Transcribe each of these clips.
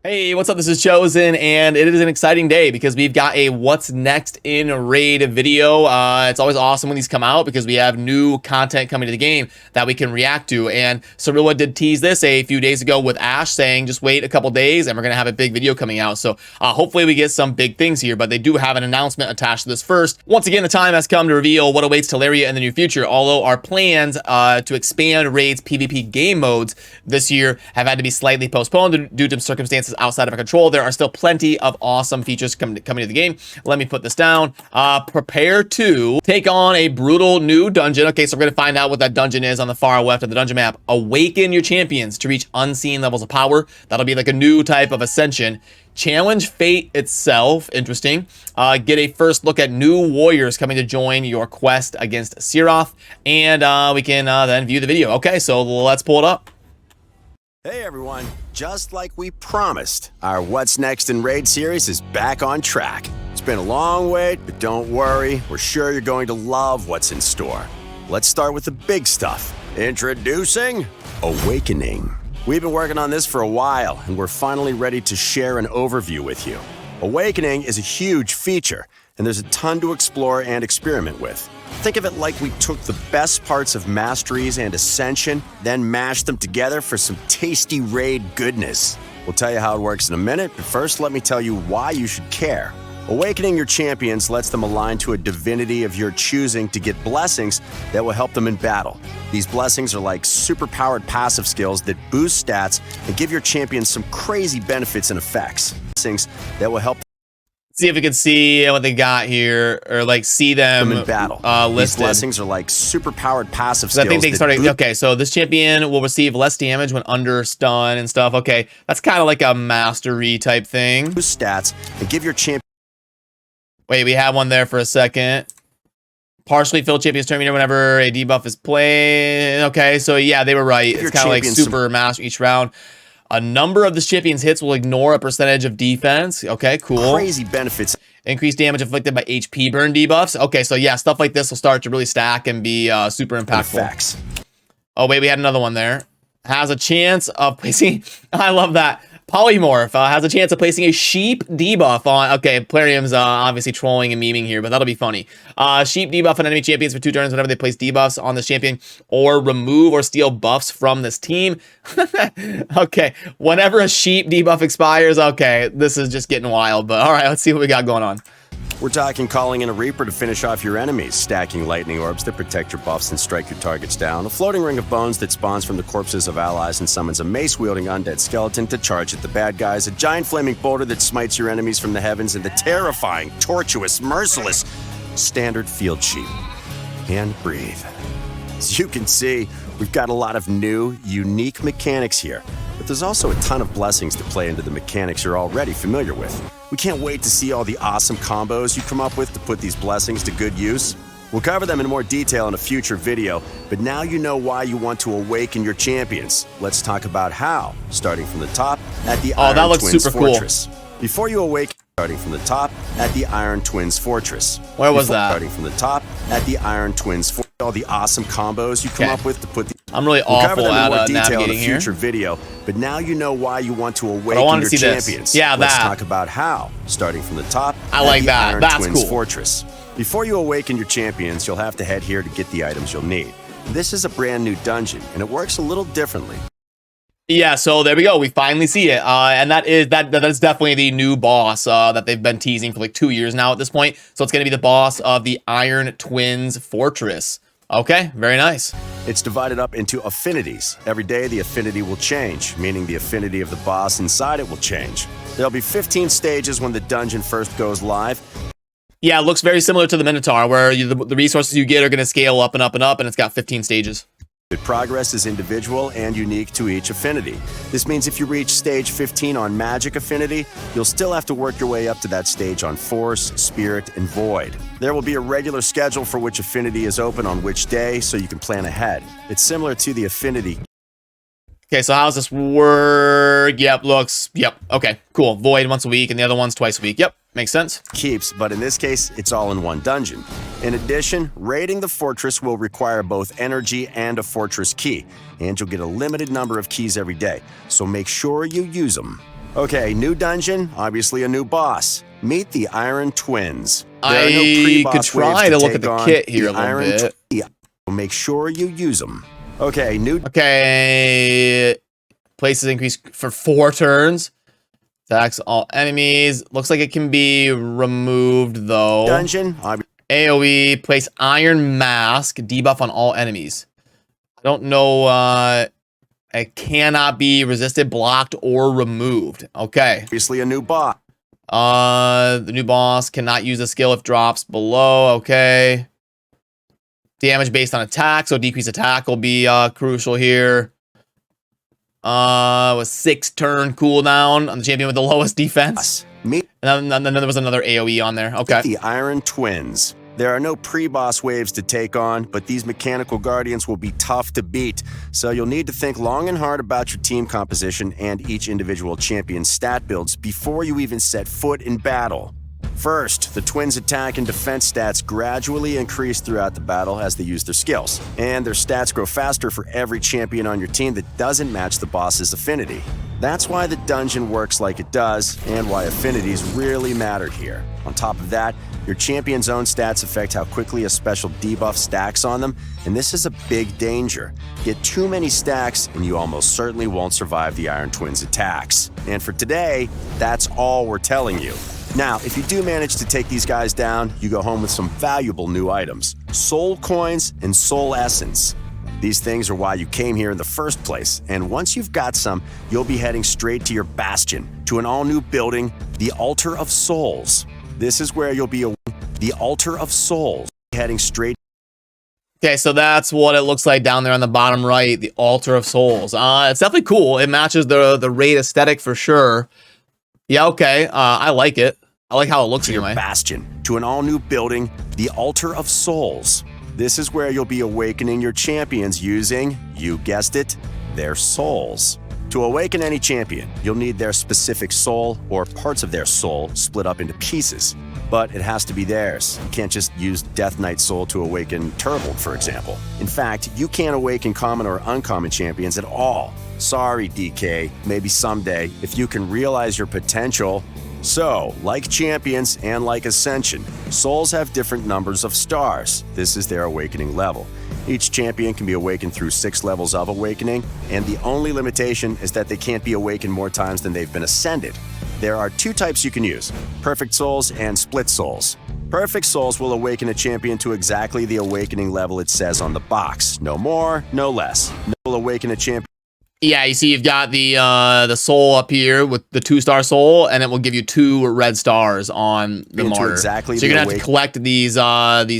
Hey, what's up? This is Chosen, and it is an exciting day because we've got a what's next in raid video. It's always awesome when these come out because we have new content coming to the game that we can react to. And Cirilla did tease this a few days ago with Ash saying just wait a couple days and we're gonna have a big video coming out. So hopefully we get some big things here, but they do have an announcement attached to this first. Once again, the time has come to reveal what awaits Teleria in the near future. Although our plans to expand raid's PvP game modes this year have had to be slightly postponed due to circumstances outside of our control, there are still plenty of awesome features coming to the game. Let me put this down. Prepare to take on a brutal new dungeon. Okay, so we're going to find out what that dungeon is on the far left of the dungeon map. Awaken your champions to reach unseen levels of power. That'll be like a new type of ascension. Challenge fate itself. Interesting. Get a first look at new warriors coming to join your quest against Siroth. And we can then view the video. Okay, so let's pull it up. Hey everyone, just like we promised, our What's Next in Raid series is back on track. It's been a long wait, but don't worry, we're sure you're going to love what's in store. Let's start with the big stuff. Introducing Awakening. We've been working on this for a while, and we're finally ready to share an overview with you. Awakening is a huge feature, and there's a ton to explore and experiment with. Think of it like we took the best parts of Masteries and Ascension, then mashed them together for some tasty raid goodness. We'll tell you how it works in a minute, but first let me tell you why you should care. Awakening your champions lets them align to a divinity of your choosing to get blessings that will help them in battle. These blessings are like super-powered passive skills that boost stats and give your champions some crazy benefits and effects. Blessings that will help See if we can see what they got here, or like see them in battle. Listed. These blessings are like super-powered passive skills. I think they started. Okay, so this champion will receive less damage when under stun and stuff. Okay, that's kind of like a mastery type thing. Boost stats and give your champion. Wait, we had one there for a second. Partially filled champions terminated whenever a debuff is played. Okay, so yeah, they were right. It's kind of like super master each round. A number of the champion's hits will ignore a percentage of defense. Okay, cool. Crazy benefits. Increased damage inflicted by HP burn debuffs. Okay, so yeah, stuff like this will start to really stack and be super impactful. Effects. Oh, wait, we had another one there. Has a chance of placing... I love that. Polymorph has a chance of placing a sheep debuff on... Okay, Plarium's obviously trolling and memeing here, but that'll be funny. Sheep debuff on enemy champions for 2 turns whenever they place debuffs on this champion, or remove or steal buffs from this team. Okay, whenever a sheep debuff expires, okay, this is just getting wild, but all right, let's see what we got going on. We're talking calling in a Reaper to finish off your enemies, stacking lightning orbs that protect your buffs and strike your targets down, a floating ring of bones that spawns from the corpses of allies and summons a mace-wielding undead skeleton to charge at the bad guys, a giant flaming boulder that smites your enemies from the heavens, and the terrifying, tortuous, merciless standard field sheep. And breathe. As you can see, we've got a lot of new, unique mechanics here, but there's also a ton of blessings to play into the mechanics you're already familiar with. We can't wait to see all the awesome combos you come up with to put these blessings to good use. We'll cover them in more detail in a future video, but now you know why you want to awaken your champions. Let's talk about how, starting from the top at the Iron Twins Fortress. Before you awaken, starting from the top at the Iron Twins Fortress. Where was that? Starting from the top at the Iron Twins Fortress. All the awesome combos you come up with to put the... I'm really awful at navigating here. Future video, but now you know why you want to awaken your champions. Yeah, Let's talk about how, starting from the top I like that. Iron That's Twins cool. Fortress. Before you awaken your champions, you'll have to head here to get the items you'll need. This is a brand new dungeon, and it works a little differently. Yeah, so there we go. We finally see it, and that is definitely the new boss that they've been teasing for like 2 years now at this point. So it's going to be the boss of the Iron Twins Fortress. Okay, very nice. It's divided up into affinities. Every day the affinity will change, meaning the affinity of the boss inside it will change. There'll be 15 stages when the dungeon first goes live. Yeah, it looks very similar to the Minotaur, where the resources you get are going to scale up and up and up, and it's got 15 stages. Progress is individual and unique to each affinity. This means if you reach stage 15 on Magic Affinity, you'll still have to work your way up to that stage on Force, Spirit, and Void. There will be a regular schedule for which affinity is open on which day, so you can plan ahead. It's similar to the affinity. Okay, so how's this work? Yep, okay, cool. Void once a week, and the other one's twice a week. Yep, makes sense. Keeps, but in this case, it's all in one dungeon. In addition, raiding the fortress will require both energy and a fortress key, and you'll get a limited number of keys every day, so make sure you use them. Okay, new dungeon, obviously a new boss. Meet the Iron Twins. I could try to look at the kit here a little bit. Make sure you use them. Okay, new... Okay. Places increase for 4 turns. Attacks all enemies. Looks like it can be removed, though. Dungeon. AoE. Place Iron Mask. Debuff on all enemies. I don't know... it cannot be resisted, blocked, or removed. Okay. Obviously a new boss. The new boss cannot use a skill if drops below. Okay. Damage based on attack, so decreased attack will be crucial here. With 6 turn cooldown on the champion with the lowest defense. And then there was another AoE on there. Okay. The Iron Twins. There are no pre-boss waves to take on, but these mechanical guardians will be tough to beat, so you'll need to think long and hard about your team composition and each individual champion's stat builds before you even set foot in battle. First, the twins' attack and defense stats gradually increase throughout the battle as they use their skills, and their stats grow faster for every champion on your team that doesn't match the boss's affinity. That's why the dungeon works like it does, and why affinities really matter here. On top of that, your champion's own stats affect how quickly a special debuff stacks on them, and this is a big danger. Get too many stacks, and you almost certainly won't survive the Iron Twins' attacks. And for today, that's all we're telling you. Now, if you do manage to take these guys down, you go home with some valuable new items: soul coins and soul essence. These things are why you came here in the first place, and once you've got some, you'll be heading straight to your bastion, to an all-new building, the Altar of Souls. This is where you'll be the Altar of Souls, heading straight. Okay, so that's what it looks like down there on the bottom right, the Altar of Souls. It's definitely cool. It matches the raid aesthetic for sure. Yeah, okay. I like it. I like how it looks anyway. Bastion, to an all-new building, the Altar of Souls. This is where you'll be awakening your champions using, you guessed it, their souls. To awaken any champion, you'll need their specific soul or parts of their soul split up into pieces. But it has to be theirs. You can't just use Death Knight's soul to awaken Turbold, for example. In fact, you can't awaken common or uncommon champions at all. Sorry, DK, maybe someday, if you can realize your potential. So, like champions and like Ascension, souls have different numbers of stars. This is their awakening level. Each champion can be awakened through 6 levels of awakening, and the only limitation is that they can't be awakened more times than they've been ascended. There are 2 types you can use: Perfect Souls and Split Souls. Perfect Souls will awaken a champion to exactly the awakening level it says on the box. No more, no less. Will awaken a champion. Yeah, you see you've got the soul up here with the 2-star soul, and it will give you 2 red stars on the martyr. Exactly, so you're going to have to collect these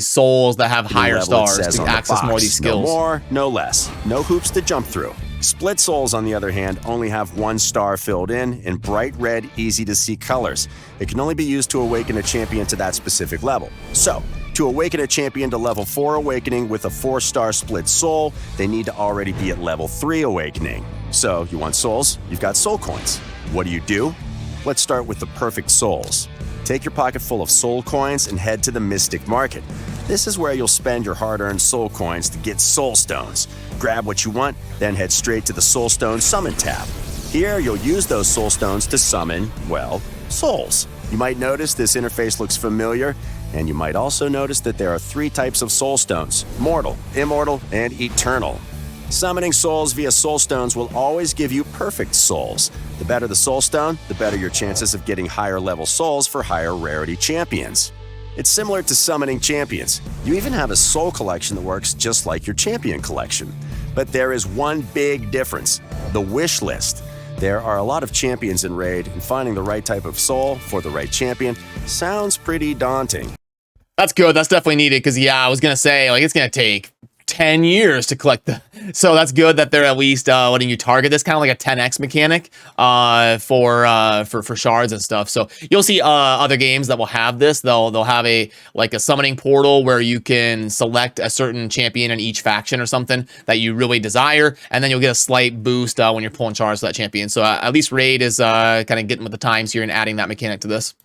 souls that have higher stars to access more of these skills. No more, no less. No hoops to jump through. Split Souls, on the other hand, only have 1 star filled in bright red, easy-to-see colors. It can only be used to awaken a champion to that specific level. So, to awaken a champion to level 4 awakening with a 4-star split soul, they need to already be at level 3 awakening. So, you want souls? You've got soul coins. What do? Let's start with the perfect souls. Take your pocket full of soul coins and head to the Mystic Market. This is where you'll spend your hard-earned soul coins to get soul stones. Grab what you want, then head straight to the Soul Stone Summon tab. Here, you'll use those soul stones to summon, well, souls. You might notice this interface looks familiar, and you might also notice that there are 3 types of soul stones: mortal, immortal, and eternal. Summoning souls via soul stones will always give you perfect souls. The better the soul stone, the better your chances of getting higher level souls for higher rarity champions. It's similar to summoning champions. You even have a soul collection that works just like your champion collection. But there is one big difference: the wish list. There are a lot of champions in Raid, and finding the right type of soul for the right champion sounds pretty daunting. That's good. That's definitely needed, because, yeah, I was going to say, like, it's going to take 10 years to collect the... So that's good that they're at least letting you target this, kind of like a 10x mechanic for shards and stuff. So you'll see other games that will have this. They'll have a summoning portal where you can select a certain champion in each faction or something that you really desire, and then you'll get a slight boost when you're pulling shards for that champion. So at least Raid is kind of getting with the times here and adding that mechanic to this.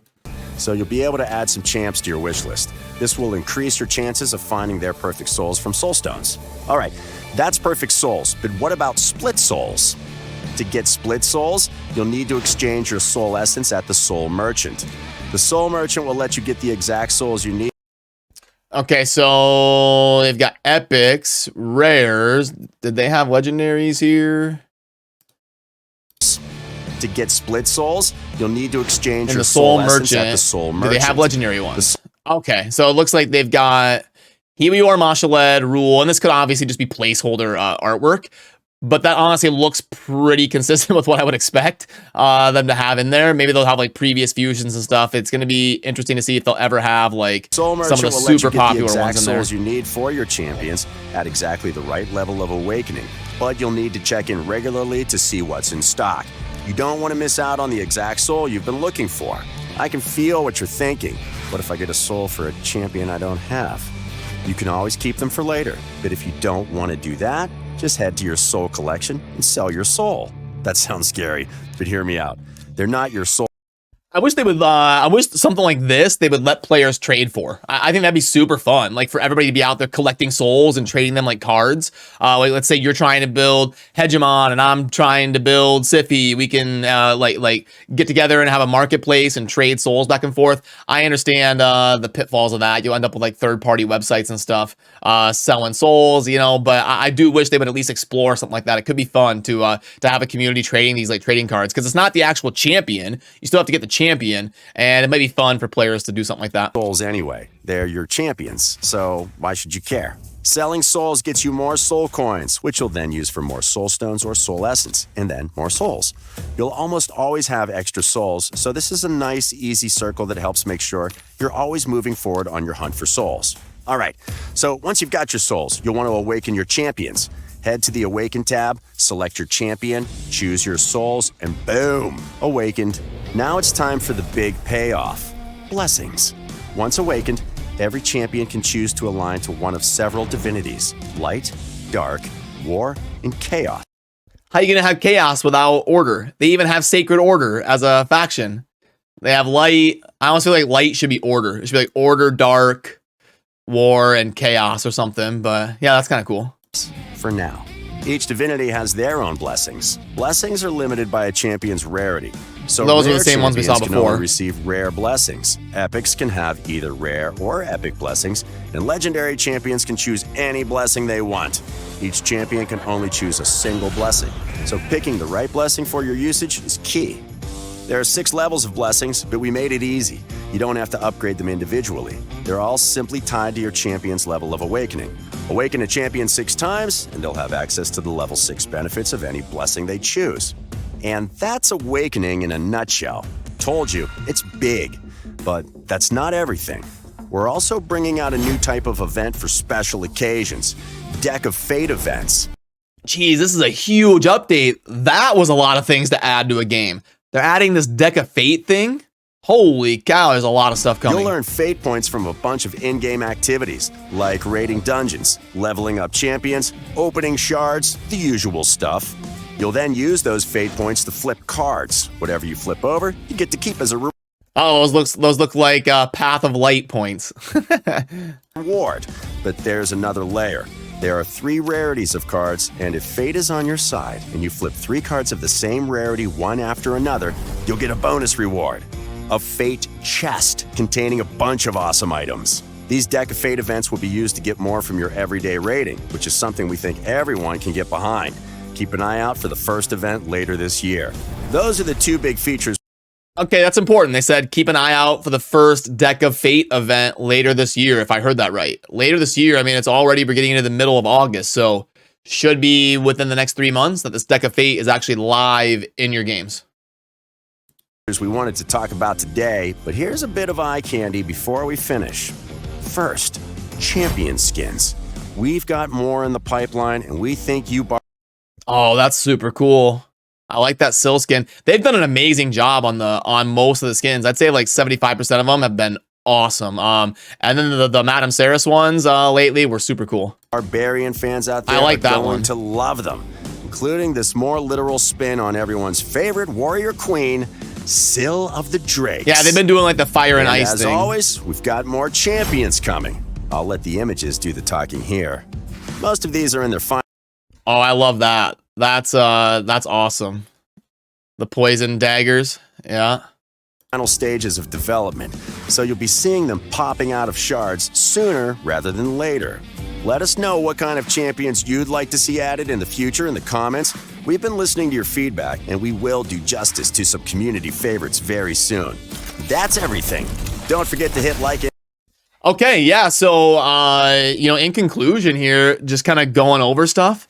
So you'll be able to add some champs to your wish list. This will increase your chances of finding their perfect souls from soul stones. All right, that's perfect souls, but what about split souls? To get split souls, you'll need to exchange your soul essence at the soul merchant. The soul merchant will let you get the exact souls you need. Okay, so they've got epics, rares. Did they have legendaries here? To get split souls, you'll need to exchange In your the soul essence merchant. at the soul merchant. Do they have legendary ones? Okay, so it looks like they've got Hebior, Mashaled, Rule, and this could obviously just be placeholder artwork. But that honestly looks pretty consistent with what I would expect them to have in there. Maybe they'll have like previous fusions and stuff. It's going to be interesting to see if they'll ever have like some of the super popular ones in there. Souls you need for your champions at exactly the right level of awakening, but you'll need to check in regularly to see what's in stock. You don't want to miss out on the exact soul you've been looking for. I can feel what you're thinking. What if I get a soul for a champion I don't have? You can always keep them for later, but if you don't want to do that, just head to your soul collection and sell your soul. That sounds scary, but hear me out. They're not your soul. I wish they would, I wish something like this, they would let players trade for. I think that'd be super fun. Like for everybody to be out there collecting souls and trading them like cards. Like let's say you're trying to build Hegemon and I'm trying to build Siphi. We can like get together and have a marketplace and trade souls back and forth. I understand the pitfalls of that. You'll end up with like third-party websites and stuff selling souls, you know, but I do wish they would at least explore something like that. It could be fun to have a community trading these like trading cards because it's not the actual champion. You still have to get the champion, and it might be fun for players to do something like that. Souls anyway. They're your champions, so why should you care? Selling souls gets you more soul coins, which you'll then use for more soul stones or soul essence, and then more souls. You'll almost always have extra souls, so this is a nice, easy circle that helps make sure you're always moving forward on your hunt for souls. All right, so once you've got your souls, you'll want to awaken your champions. Head to the Awaken tab, select your champion, choose your souls, and boom, awakened. Now it's time for the big payoff, blessings. Once awakened, every champion can choose to align to one of several divinities, light, dark, war, and chaos. How are you going to have chaos without order? They even have sacred order as a faction. They have light. I almost feel like light should be order. It should be like order, dark, war, and chaos or something. But yeah, that's kind of cool. For now. Each divinity has their own blessings. Blessings are limited by a champion's rarity. So those are the same ones we saw can before. only receive rare blessings. Epics can have either rare or epic blessings, and legendary champions can choose any blessing they want. Each champion can only choose a single blessing, so picking the right blessing for your usage is key. There are 6 levels of blessings, but we made it easy. You don't have to upgrade them individually. They're all simply tied to your champion's level of awakening. Awaken a champion 6 times, and they'll have access to the level 6 benefits of any blessing they choose. And that's awakening in a nutshell. Told you, it's big. But that's not everything. We're also bringing out a new type of event for special occasions. Deck of Fate events. Geez, this is a huge update. That was a lot of things to add to a game. They're adding this Deck of Fate thing. Holy cow, there's a lot of stuff coming. You'll earn fate points from a bunch of in-game activities, like raiding dungeons, leveling up champions, opening shards, the usual stuff. You'll then use those fate points to flip cards. Whatever you flip over, you get to keep as a reward. Oh, those look like Path of Light points. But there's another layer. There are 3 rarities of cards, and if fate is on your side and you flip 3 cards of the same rarity one after another, you'll get a bonus reward. A Fate chest containing a bunch of awesome items. These Deck of Fate events will be used to get more from your everyday rating, which is something we think everyone can get behind. Keep an eye out for the first event later this year. Those are the 2 big features. Okay, that's important. They said keep an eye out for the first Deck of Fate event later this year, if I heard that right. Later this year, I mean, we're getting into the middle of August, so should be within the next 3 months that this Deck of Fate is actually live in your games. We wanted to talk about today, but here's a bit of eye candy before we finish. First, champion skins. We've got more in the pipeline, and we think you... Oh, that's super cool. I like that Syl skin. They've done an amazing job on most of the skins. I'd say like 75% of them have been awesome. And then the Madame Saris ones lately were super cool. Barbarian fans out there I like are that going one. to love them, including this more literal spin on everyone's favorite warrior queen, Syl of the Drakes. Yeah, they've been doing like the fire and ice as thing. As always, we've got more champions coming. I'll let the images do the talking here. Most of these are in their final. Oh, I love that. That's awesome. The poison daggers. Yeah. Final stages of development, so you'll be seeing them popping out of shards sooner rather than later. Let us know what kind of champions you'd like to see added in the future in the comments. We've been listening to your feedback, and we will do justice to some community favorites very soon. That's everything. Don't forget to hit like it. Okay, yeah, so, you know, in conclusion here, just kind of going over stuff.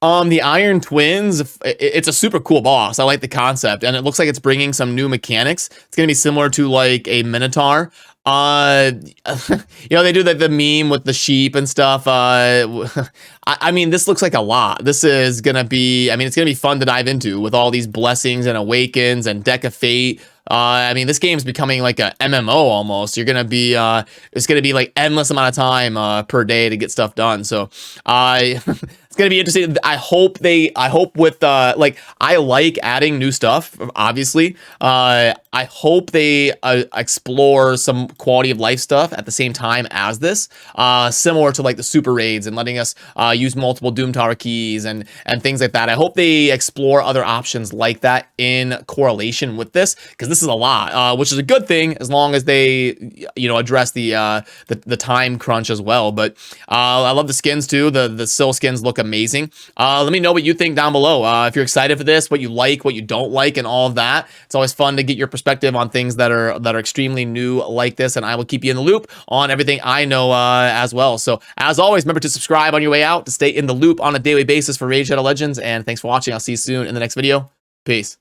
The Iron Twins, it's a super cool boss. I like the concept, and it looks like it's bringing some new mechanics. It's going to be similar to, like, a Minotaur. You know, they do the meme with the sheep and stuff. I mean, this looks like a lot. This is going to be, I mean, it's going to be fun to dive into with all these blessings and awakens and Deck of Fate. I mean, this game's becoming like a MMO almost. You're gonna be, it's gonna be like endless amount of time per day to get stuff done. So, it's gonna be interesting. I hope with like, I like adding new stuff. Obviously, I hope they explore some quality of life stuff at the same time as this, similar to like the super raids and letting us use multiple Doom Tower keys and things like that. I hope they explore other options like that in correlation with this, because this is a lot, which is a good thing as long as they, you know, address the time crunch as well. But I love the skins too. The Syl skins look amazing. Let me know what you think down below. If you're excited for this, what you like, what you don't like, and all of that. It's always fun to get your perspective on things that are extremely new like this, and I will keep you in the loop on everything I know as well. So as always, remember to subscribe on your way out to stay in the loop on a daily basis for Raid Shadow Legends. And thanks for watching. I'll see you soon in the next video. Peace.